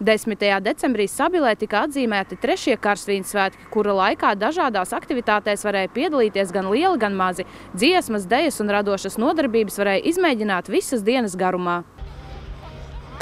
10. decembrī Sabilē tika atzīmēti 3. Karstvīņu svētki, kura laikā dažādās aktivitātēs varēja piedalīties gan lieli, gan mazi. Dziesmas, dejas un radošas nodarbības varēja izmēģināt visas dienas garumā.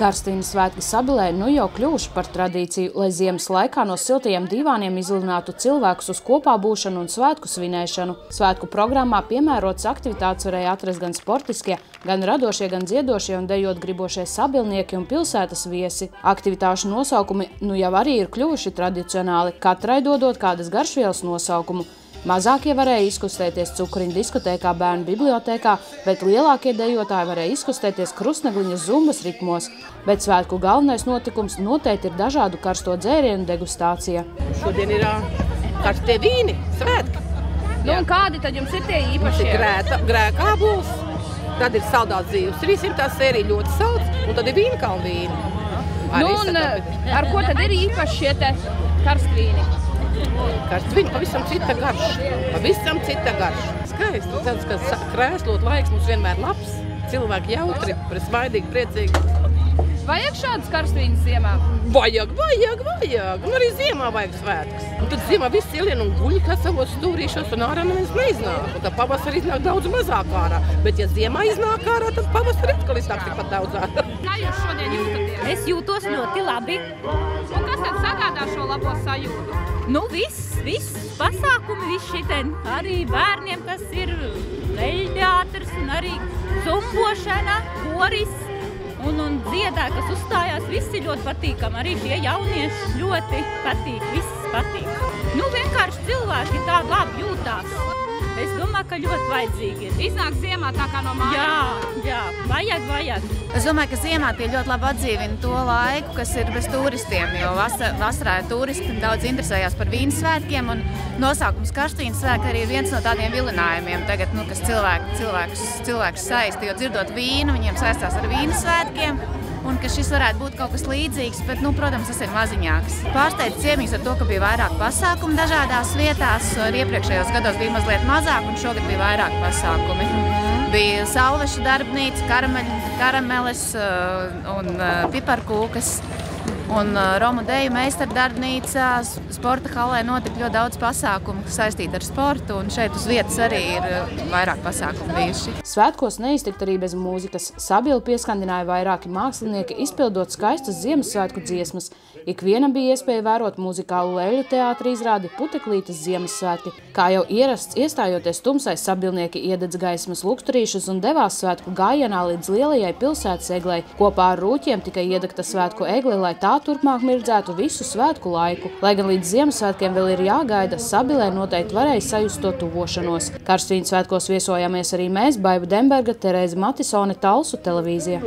Karstvīņu svētki Sabilē nu jau kļuvuši par tradīciju, lai ziemas laikā no siltajiem divāniem izlidinātu cilvēkus uz kopā būšanu un svētku svinēšanu. Svētku programmā piemērotas aktivitātes varēja atrast gan sportiskie, gan radošie, gan dziedošie un dejot gribošie sabilnieki un pilsētas viesi. Aktivitāšu nosaukumi nu jau arī ir kļuvuši tradicionāli, katrai dodot kādas garšvielas nosaukumu. Mazākie varēja izkustēties Cukuriņu diskotēkā Bērnu bibliotēkā, bet lielākie dejotāji varēja izkustēties Krustnegliņas zumbas ritmos. Bet svētku galvenais notikums noteikti ir dažādu karsto dzērienu degustācija. Šodien ir karstie vīni, svētki. Nu, un kādi tad jums ir tie īpašie? Grēkā būs, tad ir saldās dzīves 300. sērija ļoti salds, un tad ir vīnkalnu vīni. Nu, un ar ko tad ir īpaši šie te karstvīni? Karstvīni pavisam cita garša. Skaisti, tāds, ka krēslot laiks mums vienmēr labs, cilvēki jautri, svaidīgi, priecīgi. Vajag šādus karstvīnus ziemā? Vajag. Un arī ziemā vajag svētkus. Un tad ziemā viss ielien un guļ, kā savos stūrīšos, un ārā neviens neiznāk. Un tad pavasarī iznāk daudz mazāk ārā. Bet ja ziemā iznāk ārā, tad pavasarī atkal iznāk tikpat daudz ārā. Kā jūs šodien jūtaties? Es jūtos ļoti labi. Un kas tad sagādā šo labo sajūtu? Nu, viss pasākumi, viss šitien. Arī bērniem, kas ir leļteātrs un arī zumbošana, koris. Un dziedā, kas uzstājās, viss ir ļoti patīkami. Arī šie jaunieši ļoti patīk, viss patīk. Nu, vienkārši cilvēki tā labi jūtās. Es domāju, ka ļoti vajadzīgi ir. Iznāk ziemā tā kā no mājām? Jā, vajag. Es domāju, ka ziemā tie ļoti labi atdzīvina to laiku, kas ir bez turistiem, jo vasarā turisti daudz interesējās par vīnu svētkiem, un nosaukums Karstvīņu svētki arī ir viens no tādiem vilinājumiem tagad, nu, kas cilvēkus saista, jo dzirdot vīnu, viņiem saistās ar vīnu svētkiem, un ka šis varētu būt kaut kas līdzīgs, bet, nu, protams, tas ir maziņāks. Pārsteidz ciemīgs ar to, ka bija vairāk pasākumu dažādās vietās, iepriekšējos gados bija mazliet mazāk, un šogad bija vairāk pasākumi. Bija Sauleša darbnīca, karameles un piparkūkas, un Romu deju meistaru darbnīcā, sporta halē notika ļoti daudz pasākumu, kas saistīti ar sportu, un šeit uz vietas arī ir vairāk pasākumu bijuši. Svētkos neiztikt arī bez mūzikas. Sabili pieskandināja vairāki mākslinieki, izpildot skaistas Ziemassvētku dziesmas. Ikvienam bija iespēja vērot muzikālu leļu teātra izrādi Puteklītes Ziemassvētki. Kā jau ierasts, iestājoties tumsai, sabilnieki iededz gaismas lukturīšus un devās svētku gājienā līdz lielajai pilsētas eglei. Kopā ar rūķiem tika iedegta svētku egle, lai tā turpmāk mirdzētu visu svētku laiku. Lai gan līdz Ziemassvētkiem vēl ir jāgaida, Sabilē noteikti varēja sajust to tuvošanos. Karstvīņu svētkos viesojāmies arī mēs, Baiba Demberga, Terēze Matisone, Talsu televīzija.